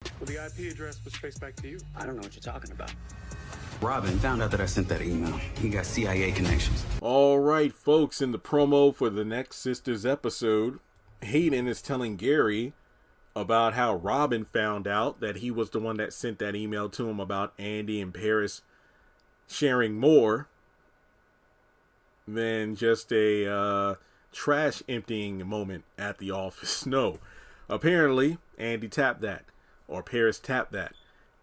Well, the IP address was traced back to you. I don't know what you're talking about. Robin found out that I sent that email. He got CIA connections. All right, folks, in the promo for the next Sistas episode, Hayden is telling Gary about how Robin found out that he was the one that sent that email to him about Andy and Paris sharing more than just a trash emptying moment at the office. No, apparently Andy tapped that, or Paris tapped that.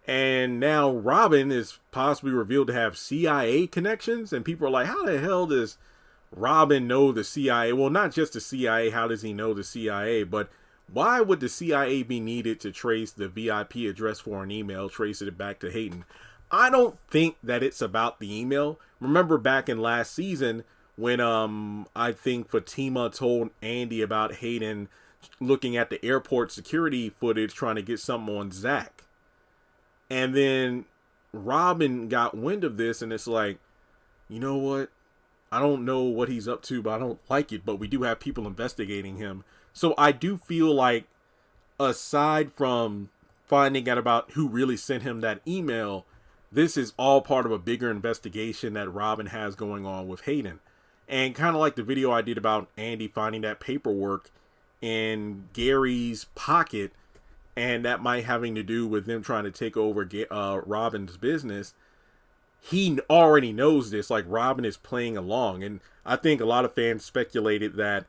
And now Robin is possibly revealed to have CIA connections, and people are like, how the hell does Robin know the CIA? Well, not just the CIA, how does he know the CIA, but why would the CIA be needed to trace the VIP address for an email, trace it back to Hayden? I don't think that it's about the email. Remember back in last season when I think Zatima told Andy about Hayden looking at the airport security footage trying to get something on Zach. And then Robin got wind of this, and it's like, you know what? I don't know what he's up to, but I don't like it. But we do have people investigating him. So I do feel like, aside from finding out about who really sent him that email, this is all part of a bigger investigation that Robin has going on with Hayden. And kind of like the video I did about Andy finding that paperwork in Gary's pocket, and that might having to do with them trying to take over Robin's business. He already knows this, like Robin is playing along. And I think a lot of fans speculated that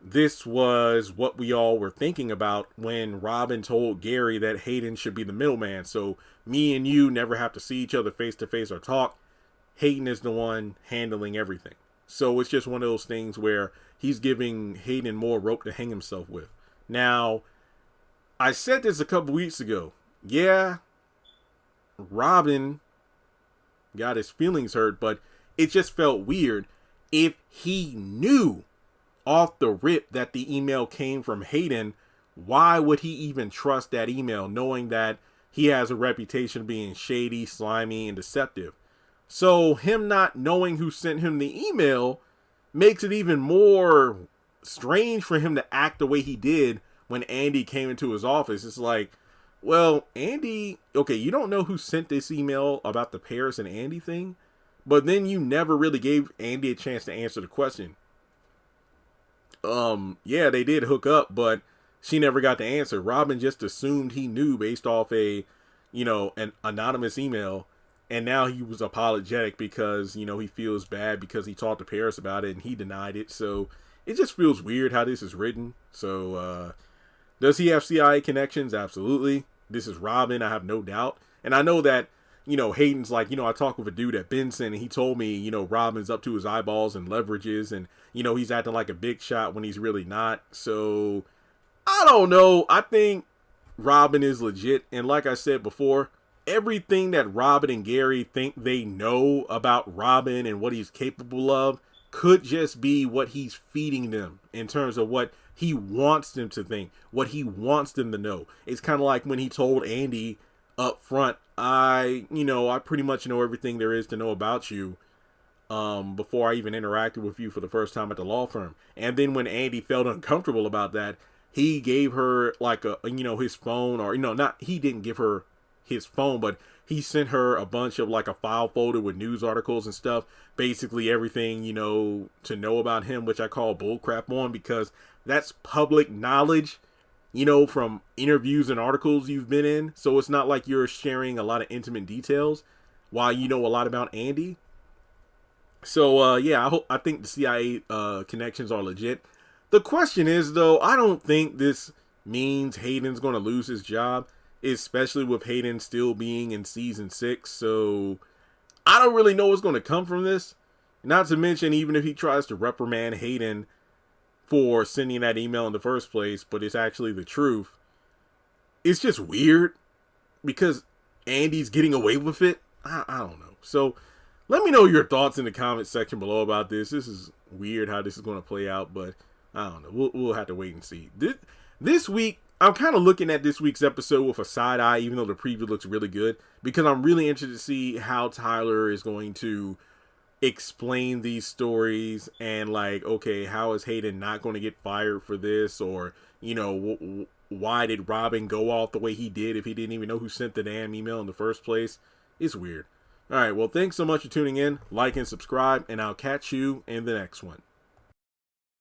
this was what we all were thinking about when Robin told Gary that Hayden should be the middleman. So me and you never have to see each other face to face or talk. Hayden is the one handling everything. So it's just one of those things where he's giving Hayden more rope to hang himself with. Now, I said this a couple weeks ago. Yeah, Robin got his feelings hurt, but it just felt weird. If he knew off the rip that the email came from Hayden, why would he even trust that email, knowing that he has a reputation of being shady, slimy, and deceptive? So him not knowing who sent him the email makes it even more strange for him to act the way he did when Andy came into his office. It's like, well, Andy, okay, you don't know who sent this email about the Paris and Andy thing, but then you never really gave Andy a chance to answer the question. Yeah, they did hook up, but she never got the answer. Robin just assumed he knew based off an anonymous email, and now he was apologetic because, he feels bad because he talked to Paris about it and he denied it. So it just feels weird how this is written. So, does he have CIA connections? Absolutely. This is Robin, I have no doubt. And I know that, Hayden's like, I talked with a dude at Benson, and he told me, Robin's up to his eyeballs and leverages, and, he's acting like a big shot when he's really not. So, I don't know. I think Robin is legit. And like I said before, everything that Robin and Gary think they know about Robin and what he's capable of could just be what he's feeding them in terms of what he wants them to think, what he wants them to know. It's kind of like when he told Andy up front, I pretty much know everything there is to know about you before I even interacted with you for the first time at the law firm. And then when Andy felt uncomfortable about that, he gave her like his phone, or he didn't give her his phone, but he sent her a bunch of like a file folder with news articles and stuff, basically everything to know about him, which I call bullcrap on, because that's public knowledge, from interviews and articles you've been in. So it's not like you're sharing a lot of intimate details while you know a lot about Andy. So I think the CIA connections are legit. The question is, though, I don't think this means Hayden's going to lose his job, especially with Hayden still being in season 6. So I don't really know what's going to come from this. Not to mention, even if he tries to reprimand Hayden for sending that email in the first place, but it's actually the truth, it's just weird because Andy's getting away with it. I don't know. So let me know your thoughts in the comment section below about this. This is weird how this is going to play out, but I don't know. We'll have to wait and see. This week, I'm kind of looking at this week's episode with a side eye, even though the preview looks really good, because I'm really interested to see how Tyler is going to explain these stories, and like, okay, how is Hayden not going to get fired for this, or why did Robin go off the way he did if he didn't even know who sent the damn email in the first place? It's weird. All right, well, thanks so much for tuning in. Like and subscribe, and I'll catch you in the next one.